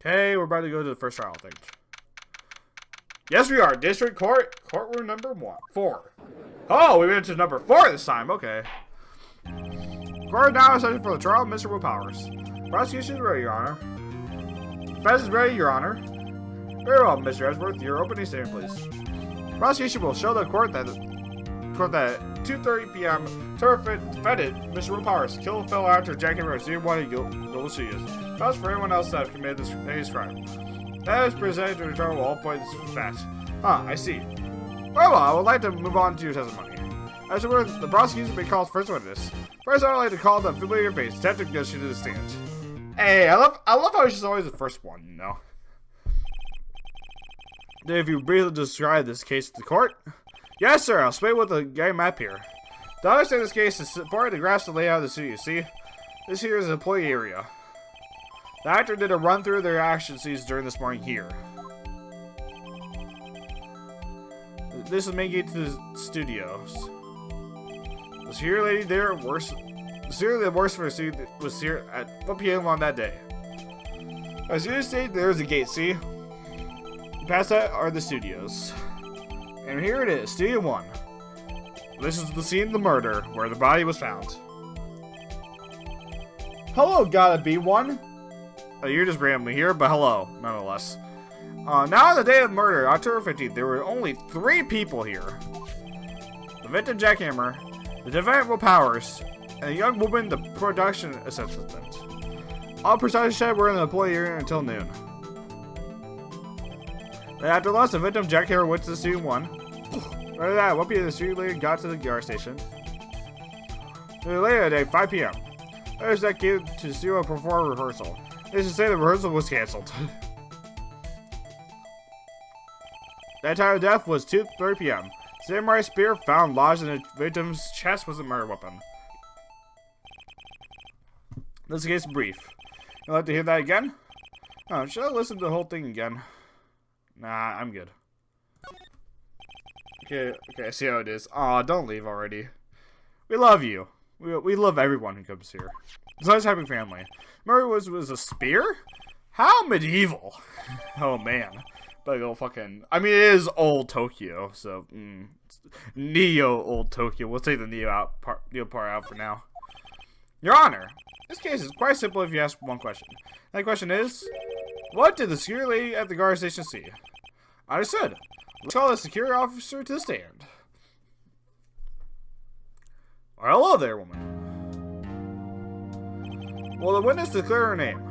Okay, we're about to go to the first trial, I think. Yes, we are. District Court, courtroom number 4. Oh, we went to number 4 this time. Okay. Court now is session for the trial of Mr. Willpowers. Prosecution is ready, Your Honor. Defense is ready, Your Honor. Very well, Mr. Edgeworth. Your opening statement, please. Prosecution will show the court that 2:30 p.m. defendant Mr. Willpowers killed a fellow after jacking her as one guilty serious. That's for anyone else that have committed this crime. That is presented to the trial all points of fact. I see. Very well, I would like to move on to your testimony. As to where the prosecution may call first witness. First, I would like to call the familiar face, Detective Gushy, to the stand. Hey, I love how she's always the first one, you know. If you briefly describe this case to the court? Yes, sir, I'll explain with the game map here. To understand this case is part of the grasp the layout of the city, you see? This here is the employee area. The actor did a run through their action scenes during this morning here. This is main gate to the studios. The security lady there the security works for the city was here at 1 p.m. on that day. As you state, there is a gate, see? Past that are the studios. And here it is, Studio 1. This is the scene of the murder, where the body was found. Hello, gotta be one. Oh, you're just randomly here, but hello, nonetheless. Now on the day of the murder, October 15th, there were only 3 people here. The victim, Jackhammer, the defendant, Willpowers, and a young woman, the production assistant. All precise said were in the employee area until noon. Then after lunch, the victim, Jackhammer, went to the Studio 1. Right at that, 1 p.m. the studio lady got to the gas station. Later that day, 5 p.m. Others that came to the studio to perform a rehearsal. They should say the rehearsal was cancelled. That time of death was 2:30 p.m. Samurai spear found lodged in the victim's chest was a murder weapon. This case brief. You'd like to hear that again? Oh, should I listen to the whole thing again? Nah, I'm good. Okay, I see how it is. Aw, don't leave already. We love you. We love everyone who comes here. It's a nice happy family. Murder was a spear? How medieval. Oh man. Like old fucking, I mean it is old Tokyo, so Neo old Tokyo. We'll take the Neo part out for now. Your Honor, this case is quite simple if you ask one question. That question is, what did the security lady at the guard station see? Understood. Let's call the security officer to the stand. Well, hello there, woman. Will the witness declare her name?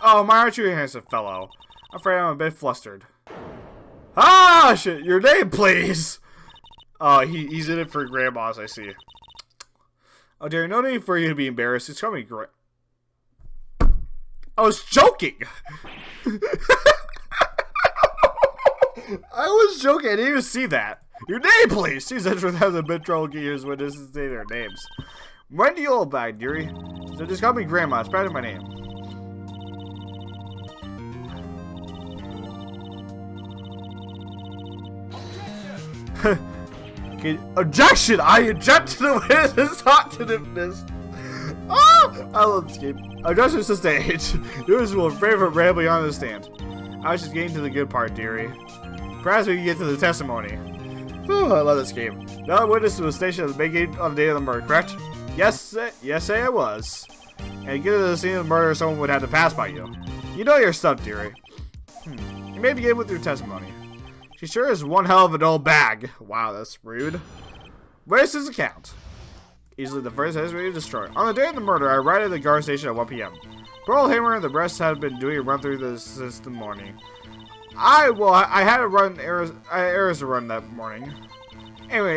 Oh, my aren't you a handsome fellow? I'm afraid I'm a bit flustered. Ah, shit, your name, please! Oh, he's in it for grandmas, I see. Oh, dear, no need for you to be embarrassed. It's coming great. I was joking! I was joking, I didn't even see that. Your name, please! She's entering as a bit trouble gears witnesses say their names. Wendy Oldbag, dearie. So just call me Grandma, it's better than my name. Okay, objection! I object to the witness's talkativeness. Oh, I love this game. Objection to stage. Yours will favor rambling on the stand. I was just getting to the good part, dearie. Perhaps we can get to the testimony. Oh, I love this game. Now the witness was stationed at the main gate on the day of the murder, correct? Yes, I was. And to get to the scene of the murder, someone would have to pass by you. You know your stuff, dearie. You may begin with your testimony. She sure is one hell of an old bag. Wow, that's rude. Where's his account? Easily the first history destroyed. On the day of the murder, I arrived at the guard station at 1 p.m. Pearl Hammer and the rest had been doing a run through this since the morning. I had to run errands to run that morning. Anyway,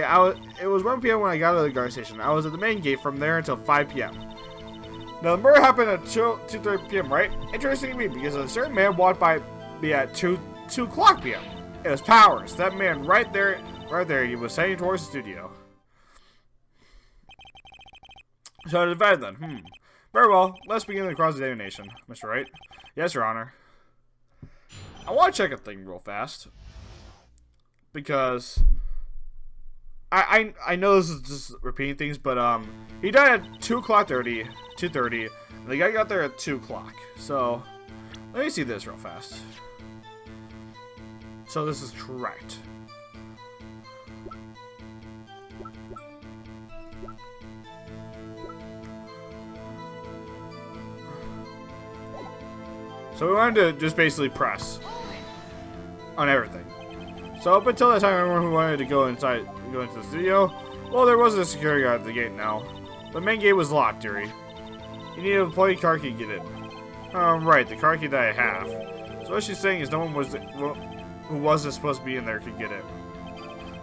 it was 1 p.m. when I got to the guard station. I was at the main gate from there until 5 p.m. Now, the murder happened at 2:30 p.m., right? Interesting to me, because a certain man walked by me at 2 o'clock p.m. It was Powers. That man right there, he was heading towards the studio. So to divide then, Very well, let's begin the cross-examination, Mr. Wright. Yes, Your Honor. I want to check a thing real fast. Because I know this is just repeating things, but he died at 2:30, 2:30, and the guy got there at 2 o'clock. So let me see this real fast. So this is correct. So we wanted to just basically press on everything. So up until that time, everyone who wanted to go into the studio, well, there was a security guard at the gate now. The main gate was locked, dearie. You need an employee car key to get in. Right, the car key that I have. So what she's saying is no one who wasn't supposed to be in there could get in.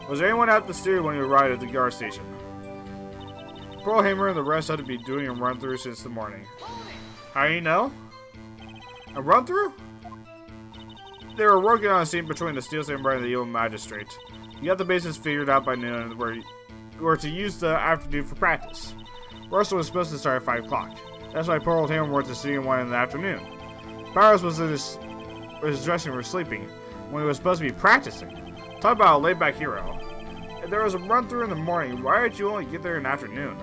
Was there anyone at the studio when you arrived at the guard station? Pearl Hammer and the rest had to be doing a run-through since the morning. How do you know? A run-through? They were working on a scene between the Steel Samurai and the Evil Magistrate. You got the bases figured out by noon, where you were to use the afternoon for practice. Rehearsal was supposed to start at 5 o'clock. That's why Pearl Hammer went to studio 1 in the afternoon. Powers was in his dressing room sleeping, when he was supposed to be practicing. Talk about a laid-back hero. If there was a run-through in the morning, why did you only get there in the afternoon?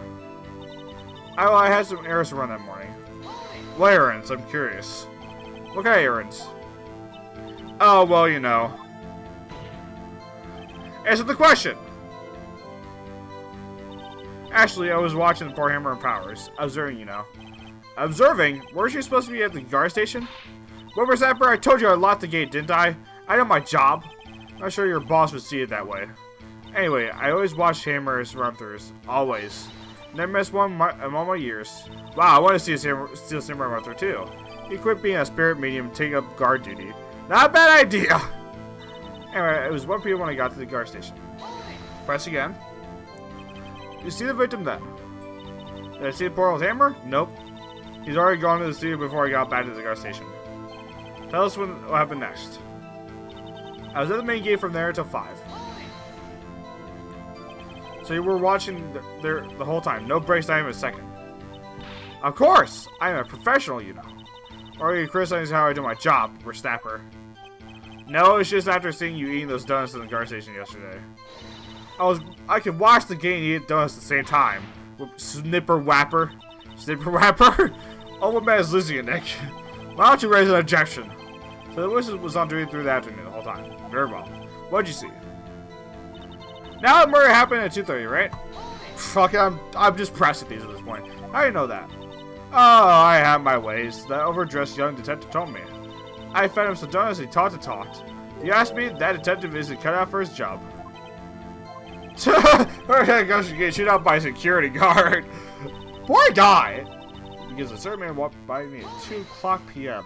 I had some errands to run that morning. What errands? I'm curious. What kind of errands? Oh, well, you know. Answer the question! Actually, I was watching the Pearl Hammer and Powers. Observing, you know. Observing? Weren't you supposed to be at the guard station? Whoever Zapper, I told you I locked the gate, didn't I? I know my job. I'm not sure your boss would see it that way. Anyway, I always watch Hammer's run-throughs. Always. Never missed one in all my years. Wow, I want to see a Steel Samurai run-through too. He quit being a spirit medium and take up guard duty. Not a bad idea! Anyway, it was 1 p.m. when I got to the guard station. Press again. You see the victim then? Did I see the Pearl Hammer? Nope. He's already gone to the studio before I got back to the guard station. Tell us what happened next. I was at the main gate from there until 5. So you were watching the whole time. No breaks, not even a second. Of course! I am a professional, you know. Or are you criticizing how I do my job, Snapper? No, it's just after seeing you eating those donuts in the guard station yesterday. I could watch the game and eat donuts at the same time. Snipper Whapper. Snipper Whapper? Oh, what man is losing it, Nick? Why don't you raise an objection? So the whistle was on duty through the afternoon the whole time. Very well. What'd you see? Now the murder happened at 2:30, right? Fuck it, I'm just pressing these at this point. How do you know that? Oh, I have my ways. That overdressed young detective told me. I fed him some donuts and he talked. You ask me, that detective isn't cut out for his job. Her goes to get shot out by a security guard. Poor guy! Because a certain man walked by me at 2 o'clock p.m.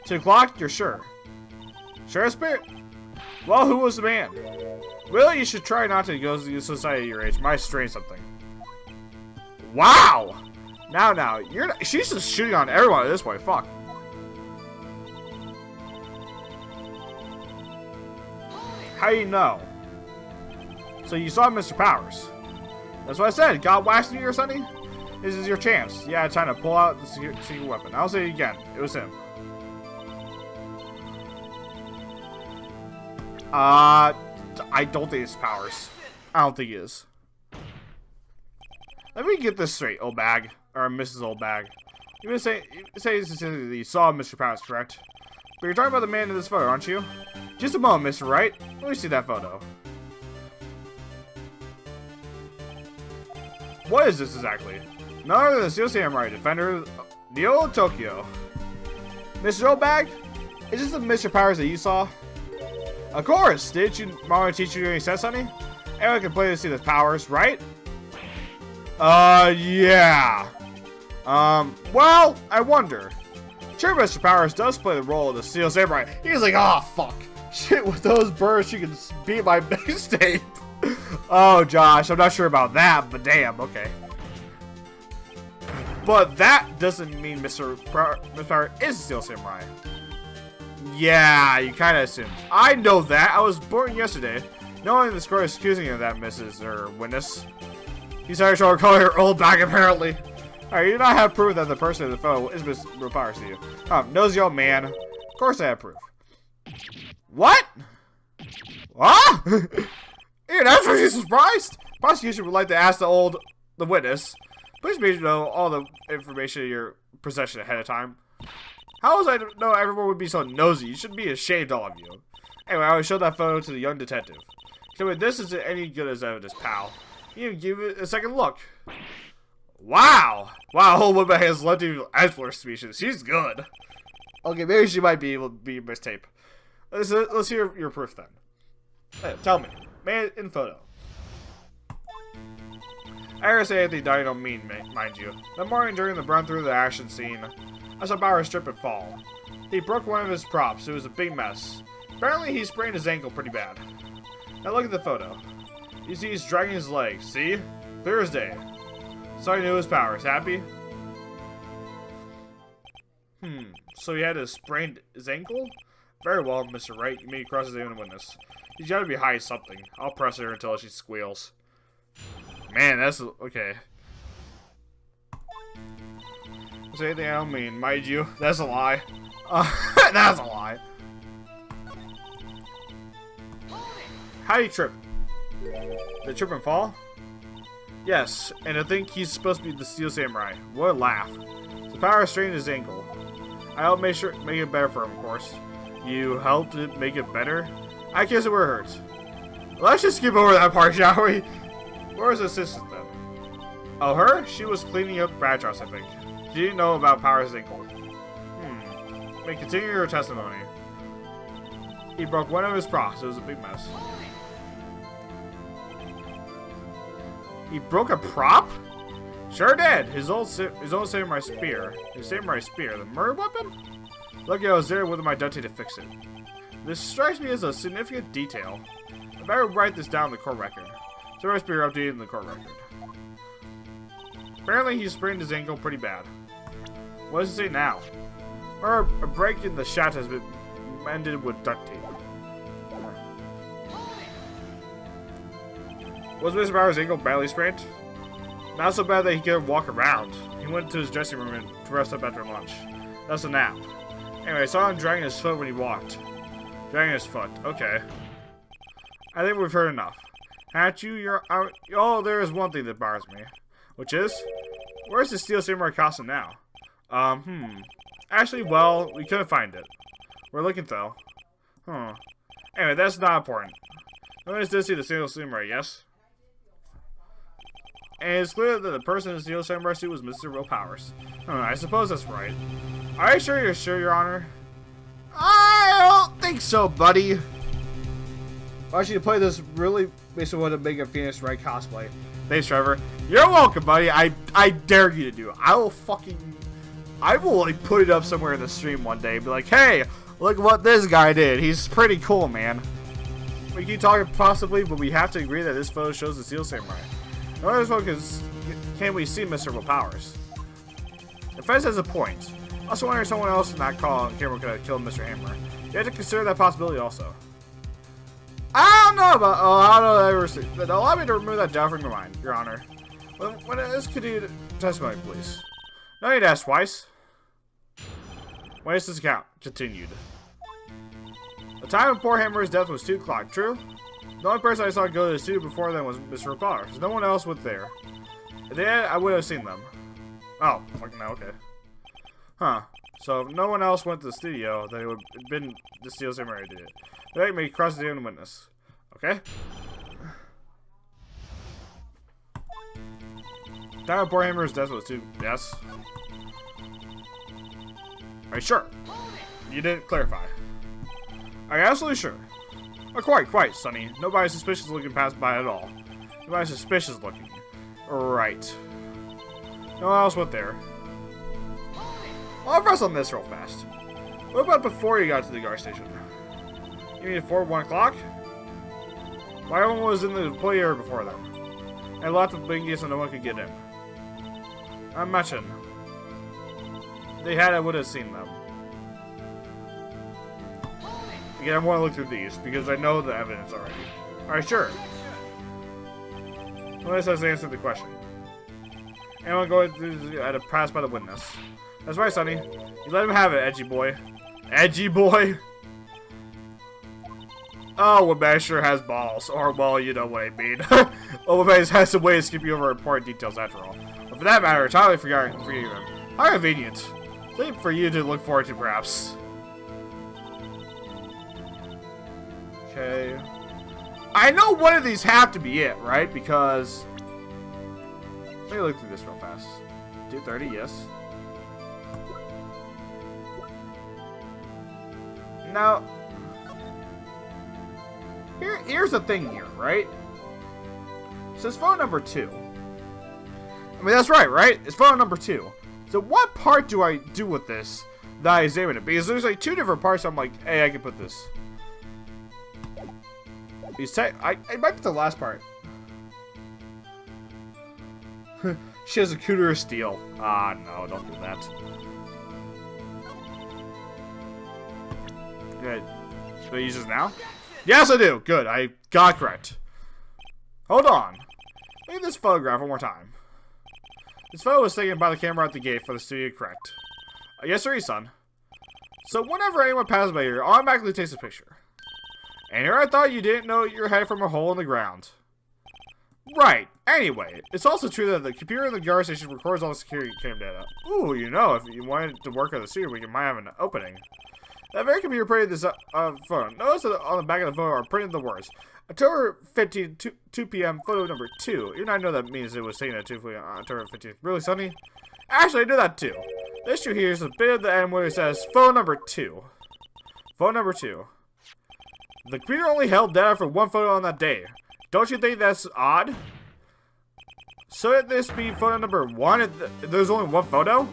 2 o'clock? You're sure? Sure, Spirit? Well, who was the man? Really, you should try not to go to the society your age. Might strain something. Wow! Now, she's just shooting on everyone at this point. Fuck. How do you know? So you saw Mr. Powers. That's what I said. Got waxed in you or something? This is your chance. Yeah, trying to pull out the secret weapon. I'll say it again. It was him. I don't think it's Powers. I don't think it is. Let me get this straight, Oldbag. Or Mrs. Oldbag. You say you saw Mr. Powers, correct? But you're talking about the man in this photo, aren't you? Just a moment, Mr. Wright. Let me see that photo. What is this exactly? None other than Steel Samurai, defender of the old Tokyo. Mr. Oldbag? Is this the Mr. Powers that you saw? Of course! Didn't you mama teach you any sense, honey? Everyone can play to see the powers, right? Yeah. Well, I wonder. Sure, Mr. Powers does play the role of the Steel Samurai. He's like, oh, fuck. Shit, with those bursts, you can beat my mixtape. Oh, Josh, I'm not sure about that, but damn, okay. But that doesn't mean Mr. Power is a Steel Samurai. Yeah, you kind of assume. I know that. I was born yesterday. Knowing the score is accusing you of that, Mrs. or Witness. He's trying to call her Oldbag, apparently. Alright, you do not have proof that the person in the photo is Mr. Powers to you. Nosy old man. Of course I have proof. What? What? You're naturally surprised? Prosecution would like to ask the witness. Please make sure to know all the information in your possession ahead of time. How was I to know everyone would be so nosy? You should be ashamed, all of you. Anyway, I will show that photo to the young detective. Tell me this isn't any good as evidence, pal. You even give it a second look. Wow! Wow, old woman has lefty Edgeler species. She's good. Okay, maybe she might be able to be mistape. Let's hear your proof then. Hey, tell me. Man in photo. I never say anything that I don't mean, mind you. That morning during the run through the action scene, I saw Bauer strip and fall. He broke one of his props. It was a big mess. Apparently he sprained his ankle pretty bad. Now look at the photo. You see he's dragging his leg. See? Clear as day. So he knew his powers. Happy? So he had to sprain his ankle? Very well, Mr. Wright. You may cross-examine the witness. He's gotta be high as something. I'll press her until she squeals. Man, that's... okay. Say anything I don't mean, mind you. That's a lie. That's a lie. How do you trip? Did trip and fall? Yes, and I think he's supposed to be the Steel Samurai. What a laugh. The power strained his ankle. I helped make it better for him, of course. You helped it make it better? I guess it where it hurts. Let's just skip over that part, shall we? Where's the assistant then? Oh, her? She was cleaning up Bradshaw's, I think. She didn't know about Power's ankle. May continue your testimony. He broke one of his props. It was a big mess. He broke a prop? Sure did. His old samurai spear. His samurai spear. The murder weapon? Lucky I was there with my duty to fix it. This strikes me as a significant detail. I better write this down in the court record. Samurai spear updated in the court record. Apparently he sprained his ankle pretty bad. What does it say now? Or a break in the shaft has been mended with duct tape. Was Mr. Bauer's ankle badly sprained? Not so bad that he couldn't walk around. He went to his dressing room and dressed up after lunch. That's a nap. Anyway, I saw him dragging his foot when he walked. Dragging his foot. Okay. I think we've heard enough. Haven't you? Oh, there is one thing that bothers me. Which is? Where's the Steel Samurai costume now? Actually, well, we couldn't find it. We're looking though. Anyway, that's not important. Notice did see the Steel Samurai, yes? And it's clear that the person in the Steel Samurai suit was Mr. Will Powers. I suppose that's right. Are you sure, Your Honor? I don't think so, buddy. I want you to play this really based on what to make a Phoenix Wright cosplay. Thanks, Trevor. You're welcome, buddy. I dare you to do it. I will like put it up somewhere in the stream one day and be like, hey, look what this guy did. He's pretty cool, man. We keep talking possibly, but we have to agree that this photo shows the Steel Samurai. No other focus. Can we see Mr. Will Powers? The fence has a point. Also wondering if someone else in that call on camera could have killed Mr. Hammer. You have to consider that possibility also. I don't know about. Oh, I don't ever see. Allow me to remove that doubt from your mind, Your Honor. When this could you testimony, please? No need to ask twice. When is this account? Continued. The time of poor Hammer's death was 2 o'clock. True. The only person I saw go to the studio before then was Mr. Powers. No one else was there. If they had, I would have seen them. Oh, fucking no, okay. Huh. So if no one else went to the studio, then it would have been the Steel Samurai who did it. They may cross the witness. Okay? Time of poor Hammer's death was 2. Yes. Are you sure? You didn't clarify. Are you absolutely sure? Oh, quite, Sonny. Nobody suspicious looking passed by at all. Nobody suspicious looking. Right. No one else went there. I'll press on this real fast. What about before you got to the guard station? You mean before 1 o'clock? Why everyone was in the employee area before them? And lots of big gates so no one could get in. Imagine. They had, I would have seen them. Again, I want to look through these because I know the evidence already. Alright, sure. Unless has answered the question. Anyone going through had to pass by the witness. That's right, Sonny. You let him have it, edgy boy. Edgy boy! Oh, Oldbags sure has balls. Or, well, you know what I mean. Oldbags has a way of skipping over important details after all. But for that matter, entirely forgetting them. How convenient. Something for you to look forward to, perhaps. Okay. I know one of these have to be it, right? Because... Let me look through this real fast. 230, yes. Now... Here's the thing here, right? It says phone number 2. I mean, that's right? It's phone number 2. So what part do I do with this that I examine it? Because there's like 2 different parts. I'm like, hey, I can put this. I might put the last part. She has a cooter of steel. Ah, no, don't do that. Good. Should I use this now? Yes, I do. Good. I got correct. Hold on. Look at this photograph one more time. This photo was taken by the camera at the gate for the studio, correct? Yes, sir, son. So whenever anyone passes by here, automatically takes a picture. And here I thought you didn't know your head from a hole in the ground. Right. Anyway, it's also true that the computer in the guard station records all the security cam data. Ooh, you know, if you wanted to work at the studio, we might have an opening. That very computer printed this photo. Notice that on the back of the photo are printed the words. October 15, 2 p.m., photo number 2. Even I know that means it was taken at 2 p.m. on October 15th. Really, Sonny? Actually, I knew that too. The issue here is a bit of the end where it says phone number 2. Phone number 2. The computer only held data for 1 photo on that day. Don't you think that's odd? Shouldn't this be photo number 1 if there's only 1 photo?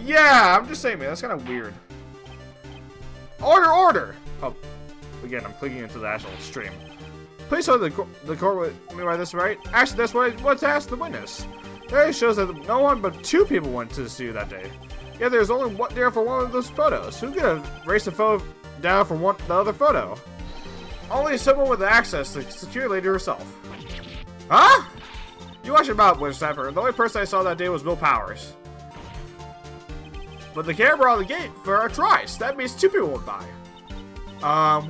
Yeah, I'm just saying, man, that's kind of weird. Order! Oh, again, I'm clicking into the actual stream. Please hold the court with me by this, right? Actually, that's what's asked the witness. There it shows that no one but 2 people went to the studio that day. Yeah, there's only one there for one of those photos. Who could have erased the photo down for the other photo? Only someone with access to the security lady herself. Huh? You watch your mouth, Whippersnapper. The only person I saw that day was Will Powers. But the camera on the gate for our tries. That means 2 people went by.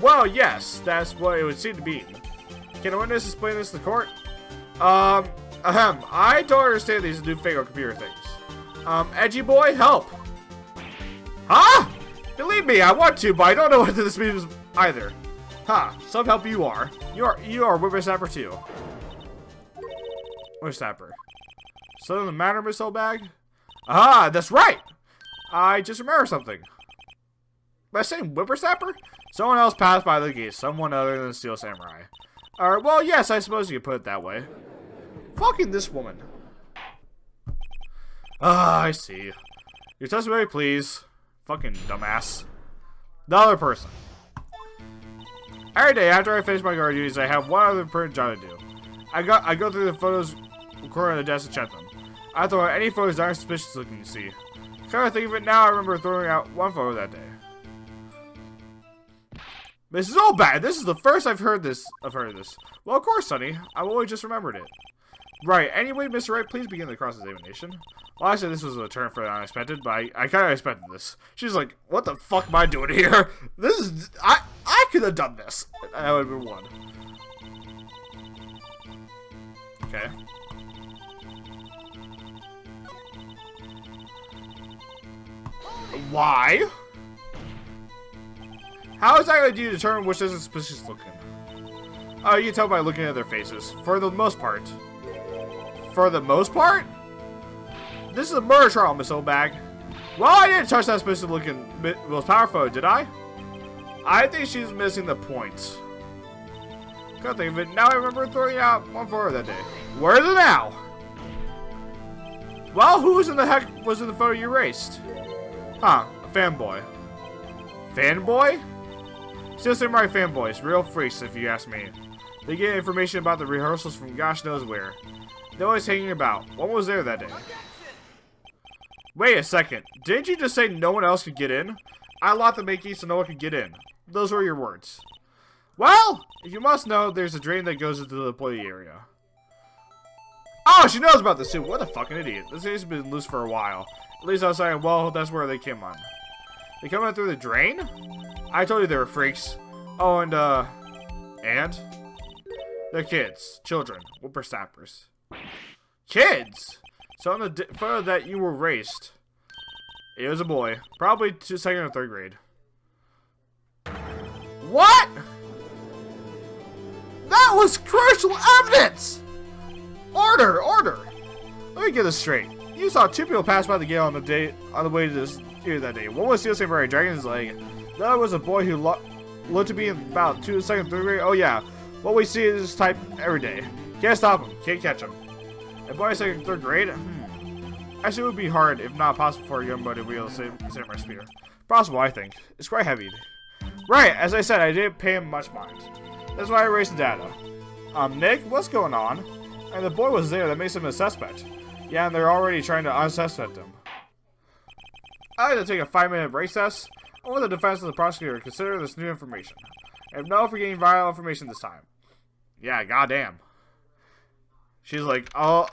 Well, yes, that's what it would seem to be. Can a witness explain this to the court? I don't understand these new fake computer things. Edgy boy, help. Huh? Believe me, I want to, but I don't know what this means either. Huh, some help you are. You are Whippersnapper too. Whippersnapper. Something the matter, Miss Oldbag? Ah, that's right! I just remember something. By saying Whippersnapper? Someone else passed by the gate, someone other than the Steel Samurai. Alright, well, yes, I suppose you could put it that way. Fucking this woman. Ah, I see. Your testimony, please. Fucking dumbass. The other person. Every day after I finish my guard duties, I have one other important job to do. I go through the photos recorded on the desk and check them. I throw out any photos that aren't suspicious looking to see. Kind of think of it now, I remember throwing out 1 photo that day. Mrs. Oldbag, this is the first I've heard this. Well, of course, Sonny. I've only just remembered it. Right. Anyway, Mr. Wright, please begin the cross-examination. Well, I said this was a turn for the unexpected, but I kind of expected this. She's like, what the fuck am I doing here? This is... I could have done this. That would have been 1. Okay. Why? How exactly do you determine which is suspicious looking? Oh, you can tell by looking at their faces. For the most part. For the most part? This is a murder trial, Miss Oldbag. Well, I didn't touch that suspicious looking most powerful photo, did I? I think she's missing the point. Can't think of it. Now I remember throwing out 1 photo that day. Where is it now? Well, who in the heck was in the photo you erased? Huh, a fanboy. Fanboy? Steel Samurai fanboys, real freaks if you ask me. They get information about the rehearsals from gosh knows where. They're always hanging about. What was there that day? Wait a second. Didn't you just say no one else could get in? I locked the main key so no one could get in. Those were your words. Well, if you must know, there's a drain that goes into the employee area. Oh, she knows about this too. What a fucking idiot. This has been loose for a while. At least outside, well, that's where they came on. They come in through the drain? I told you they were freaks. Oh, and And? They're kids. Children. Whippersnappers. Kids! So on the photo that you were raced, it was a boy. Probably second or third grade. What?! That was crucial evidence! Order! Order! Let me get this straight. You saw two people pass by the gate on the way to this here that day. One was Steel Samurai Dragon's leg. The other was a boy who looked to be in about second, third grade. Oh yeah, what we see is this type every day. Can't stop him. Can't catch him. A boy second, third grade? Actually, it would be hard, if not possible, for a young boy to wield the samurai spear. Possible, I think. It's quite heavy. Right, as I said, I didn't pay him much mind. That's why I erased the data. Nick, what's going on? And the boy was there. That makes him a suspect. Yeah, and they're already trying to unsuspect him. I had to take a 5-minute recess. I want the defense and the prosecutor to consider this new information. I have no for getting vital information this time. Yeah, goddamn. She's like, oh,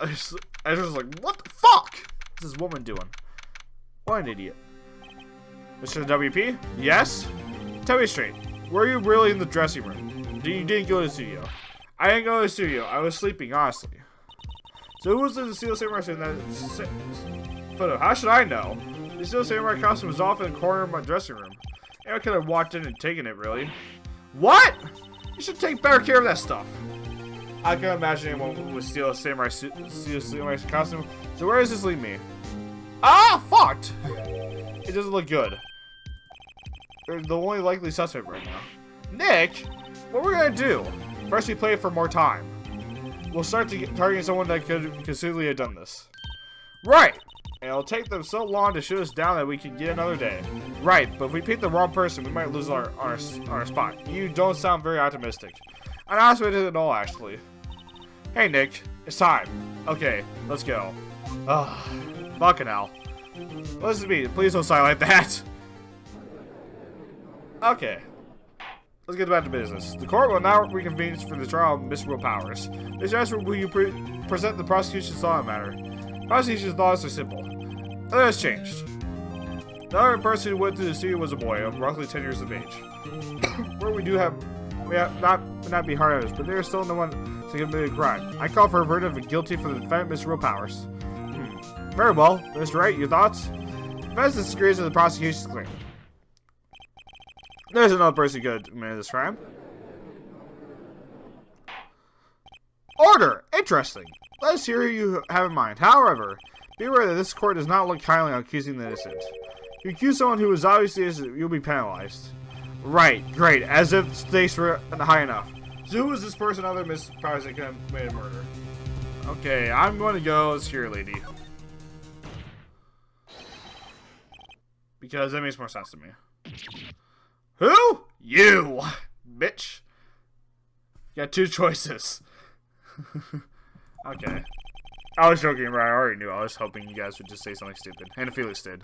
Ezra's like, what the fuck is this woman doing? What an idiot. Mr. WP? Yes? Tell me straight. Were you really in the dressing room? You didn't go to the studio. I didn't go to the studio. I was sleeping, honestly. So who was in the Steel Samurai in that photo? How should I know? The Steel Samurai costume was off in the corner of my dressing room. I could have walked in and taken it, really. What? You should take better care of that stuff. I can imagine anyone with Steel Samurai costume. So where does this leave me? Ah, fucked! It doesn't look good. They're the only likely suspect right now. Nick, what we're gonna do? First, we play for more time. We'll start targeting someone that could conceivably have done this. Right! And it'll take them so long to shoot us down that we can get another day. Right, but if we pick the wrong person, we might lose our spot. You don't sound very optimistic. I'm not optimistic at all, actually. Hey, Nick. It's time. Okay, let's go. Ugh. Fucking hell. Listen to me. Please don't sigh like that. Okay. Let's get back to business. The court will now reconvene for the trial of Mr. Will Powers. This answer will you present the prosecution's law matter. Prosecution's laws are simple. Nothing has changed. The other person who went to the studio was a boy of roughly 10 years of age. Where we have not be hard at us, but there is still no one to commit a crime. I call for a verdict of guilty for the defendant, Mr. Will Powers. Very well, Mr. Wright, your thoughts? Defense disagrees with the prosecution's claim. There's another person who could commit this crime. Order! Interesting. Let us hear who you have in mind. However, be aware that this court does not look kindly on accusing the innocent. If you accuse someone who is obviously innocent, you'll be penalized. Right, great. As if the stakes were high enough. So who is this person other than Miss Powers that committed murder? Okay, I'm going to go security lady. Because that makes more sense to me. Who? You! Bitch. You got two choices. Okay. I was joking, right? I already knew. I was hoping you guys would just say something stupid. And Felix did.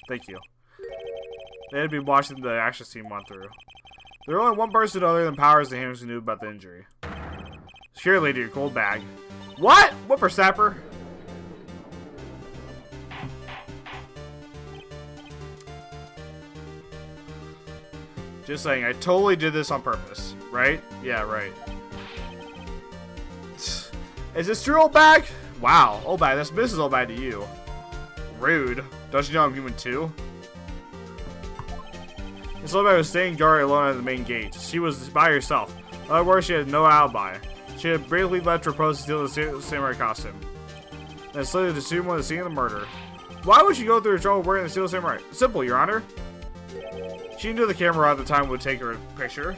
Thank you. They had been watching the action scene run through. There was only one person other than Powers and Hammers who knew about the injury. Security lady, your gold bag. What? Whippersnapper? Just saying, I totally did this on purpose, right? Yeah, right. Is this true, Oldbag? Wow, Oldbag, that's Mrs. Oldbag to you. Rude. Don't you know I'm human too? Miss Oldbag was staying guard alone at the main gate. She was by herself. In other words, she had no alibi. She had bravely left her post to steal the samurai costume. Then slowly to assume the scene of the murder. Why would she go through the trouble wearing the steel samurai? Simple, Your Honor. She knew the camera at the time would take her picture,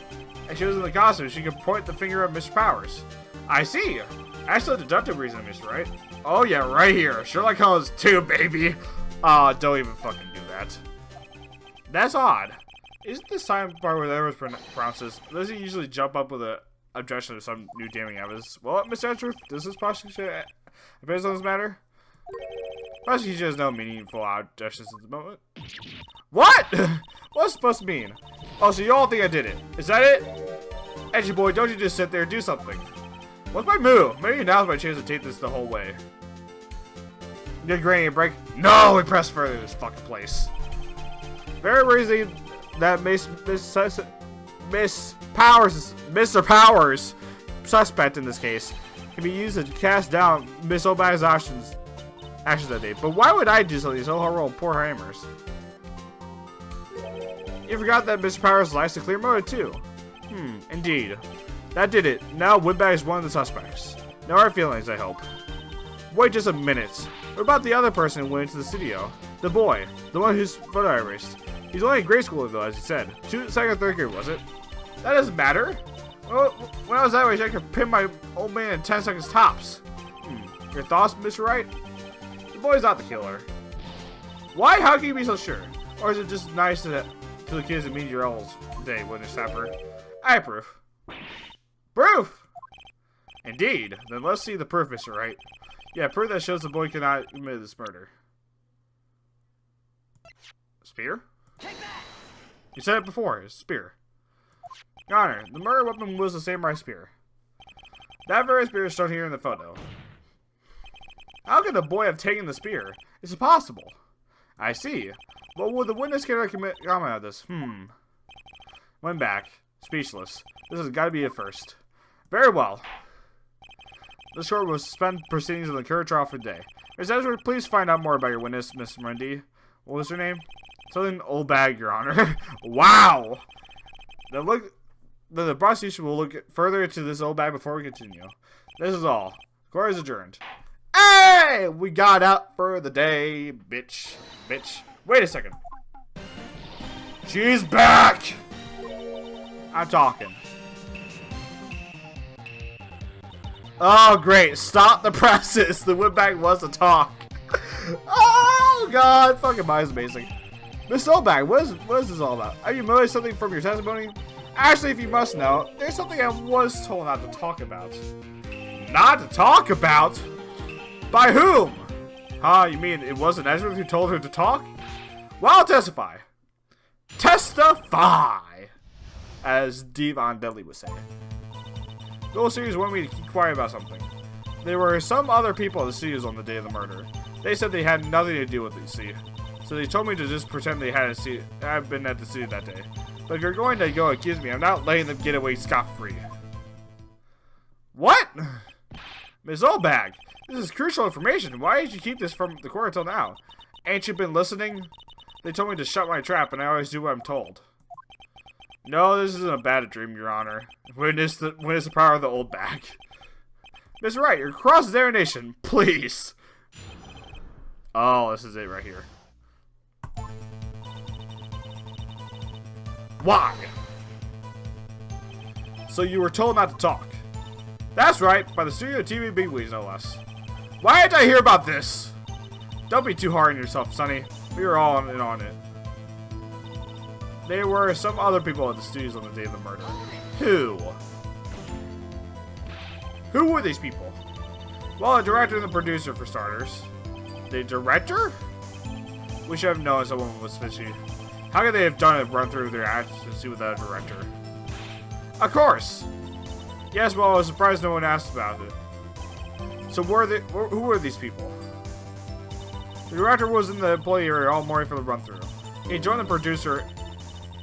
and she was in the costume. She could point the finger at Mr. Powers. I see. Actually, deductive reason, Mr. Wright. Oh yeah, right here. Sherlock Holmes 2, baby. Don't even fucking do that. That's odd. Isn't this time part where Edwards pronounces? Doesn't he usually jump up with a objection to some new damning evidence? Well, Mr. Andrew, does this prosecution appears on this matter? Prosecution has no meaningful objections at the moment. What? What's it supposed to mean? Oh, so you all think I did it. Is that it? Edgy boy, don't you just sit there and do something. What's my move? Maybe now's my chance to take this the whole way. Good granny a break? No, we press further this fucking place. Very reason that Miss Powers, Mr. Powers, suspect in this case, can be used to cast down Miss Oldbags' actions that day. But why would I do something so horrible, poor hammers? You forgot that Mr. Powers likes to clear mode too. Indeed. That did it. Now Woodbag is one of the suspects. No hard feelings, I hope. Wait just a minute. What about the other person who went into the studio? The boy. The one whose photo I erased. He's only in grade school though, as you said. Second or third grade, was it? That doesn't matter. Well, when I was that age, I could pin my old man in 10 seconds tops. Your thoughts, Mr. Wright? The boy's not the killer. Why? How can you be so sure? Or is it just nice to the kids that meet your olds today when it's sapper? I approve. Proof! Indeed. Then let's see the proof, Mr. Wright. Yeah, proof that shows the boy cannot commit this murder. Spear? You said it before. It's spear. Your Honor, the murder weapon was the samurai spear. That very spear is shown here in the photo. How could the boy have taken the spear? It's impossible. I see. But would the witness care to comment on this? Went back. Speechless. This has got to be it first. Very well. This court will suspend proceedings of the current trial for the day. Miss Edgeworth, please find out more about your witness, Miss Mundy. What was her name? Something Oldbag, Your Honor. Wow! The prosecution will look further into this Oldbag before we continue. This is all. Court is adjourned. Hey! We got out for the day, bitch. Bitch. Wait a second. She's back! I'm talking. Oh, great. Stop the presses. The Woodbag wants to talk. Oh, God. Fucking mine's amazing. Miss Oldbag, what is this all about? Are you motivated something from your testimony? Actually, if you must know, there's something I was told not to talk about. Not to talk about? By whom? You mean it wasn't Edgeworth who told her to talk? Well, I'll testify. Testify! As Devon Dudley would say. The whole series wanted me to keep quiet about something. There were some other people at the studios on the day of the murder. They said they had nothing to do with it, see. So they told me to just pretend they had been at the studio that day. But if you're going to go accuse me, I'm not letting them get away scot-free. What? Ms. Oldbag, this is crucial information. Why did you keep this from the court until now? Ain't you been listening? They told me to shut my trap, and I always do what I'm told. No, this isn't a bad dream, Your Honor. Witness the power of the Oldbag. Mr. Wright, your cross-examination, please. Oh, this is it right here. Why? So you were told not to talk. That's right, by the studio TV bigwigs, no less. Why did I hear about this? Don't be too hard on yourself, Sonny. We were all in on it. There were some other people at the studios on the day of the murder. Who? Who were these people? Well, the director and the producer, for starters. The director? We should have known someone was fishy. How could they have done it, run through their agency without a director? Of course! Yes, well, I was surprised no one asked about it. So who were these people? The director was in the employee area all morning for the run-through. He joined the producer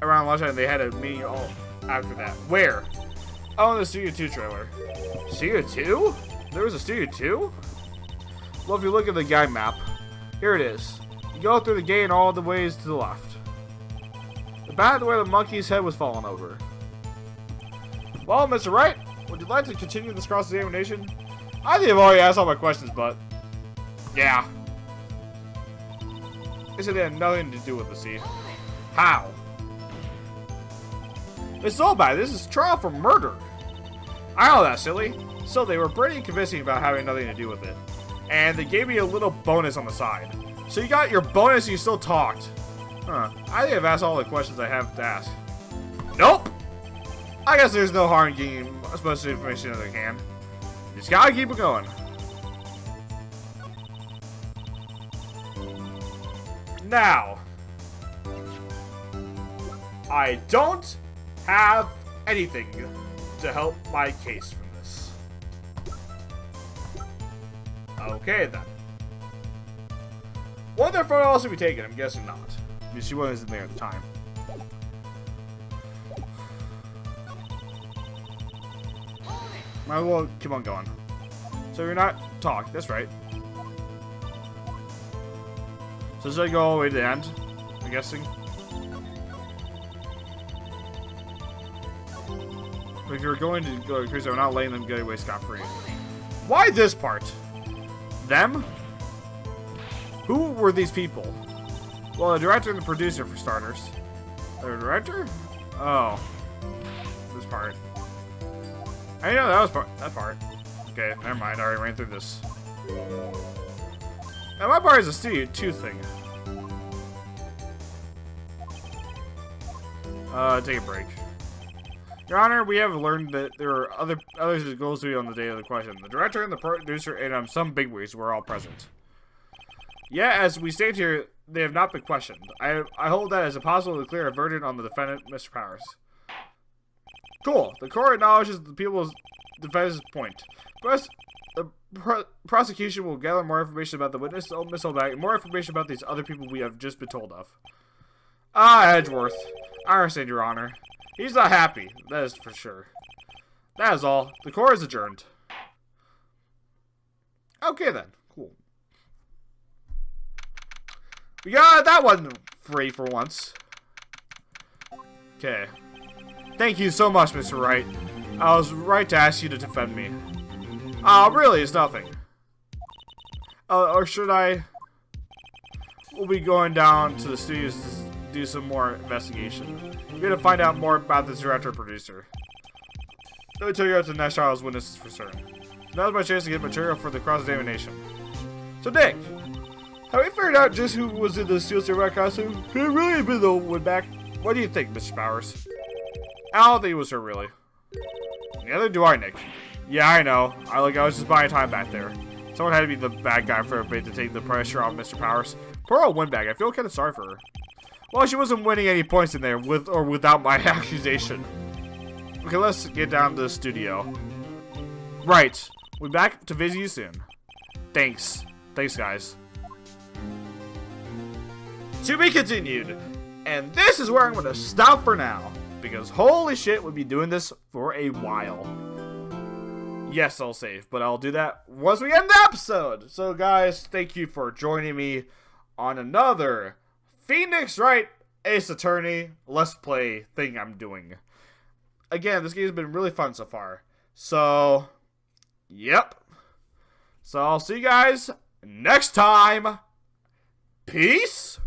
around lunchtime and they had a meeting all after that. Where? Oh, in the Studio 2 trailer. Studio 2? There was a Studio 2? Well, if you look at the guide map, here it is. You go through the gate and all the ways to the left. About where the monkey's head was falling over. Well, Mr. Wright, would you like to continue this cross-examination? I think I've already asked all my questions, but... yeah. They said they had nothing to do with the sea. How? It's all bad. This is trial for murder. I know that, silly. So they were pretty convincing about having nothing to do with it. And they gave me a little bonus on the side. So you got your bonus and you still talked. Huh. I think I've asked all the questions I have to ask. Nope! I guess there's no harm in getting as much information as I can. You just gotta keep it going. Now, I don't have anything to help my case from this. Okay then. Will their photo also be taken? I'm guessing not. I mean, she wasn't there at the time. Might as well keep on going. So you're not talk. That's right. So should I go all the way to the end? I'm guessing. If you're going to go to cruise, I'm not letting them get away scot-free. Why this part? Them? Who were these people? Well, the director and the producer, for starters. The director? Oh. This part. I didn't know that was that part. Okay, never mind. I already ran through this. Now, my part is a Studio 2 thing. Take a break. Your Honor, we have learned that there are others that goes to be on the day of the question. The director and the producer and some bigwigs were all present. Yeah, as we stand here, they have not been questioned. I hold that as impossible to declare a verdict on the defendant, Mr. Powers. Cool. The court acknowledges the people's defense's point. Plus, the prosecution will gather more information about the witness, Miss Oldbags, and more information about these other people we have just been told of. Ah, Edgeworth. I understand, Your Honor. He's not happy, that is for sure. That is all. The court is adjourned. Okay then, cool. We got that one free for once. Okay. Thank you so much, Mr. Wright. I was right to ask you to defend me. Really, it's nothing. Or should I? We'll be going down to the studios to do some more investigation. We're gonna find out more about this director-producer. Let me tell you out to the next trial's witnesses for certain. Now's my chance to get material for the cross-examination. So, Nick, have we figured out just who was in the Steel Samurai costume? Could it really have been the Woodback? What do you think, Mr. Powers? I don't think it was her, really. Neither do I, Nick. Yeah, I know. I was just buying time back there. Someone had to be the bad guy for a bit to take the pressure off Mr. Powers. Poor old Windbag. I feel kind of sorry for her. Well, she wasn't winning any points in there, with or without my accusation. Okay, let's get down to the studio. Right. We'll be back to visit you soon. Thanks. Thanks, guys. To be continued. And this is where I'm going to stop for now. Because holy shit, we'll be doing this for a while. Yes, I'll save, but I'll do that once we end the episode. So, guys, thank you for joining me on another Phoenix Wright Ace Attorney Let's Play thing I'm doing. Again, this game's been really fun so far. So, yep. So, I'll see you guys next time. Peace.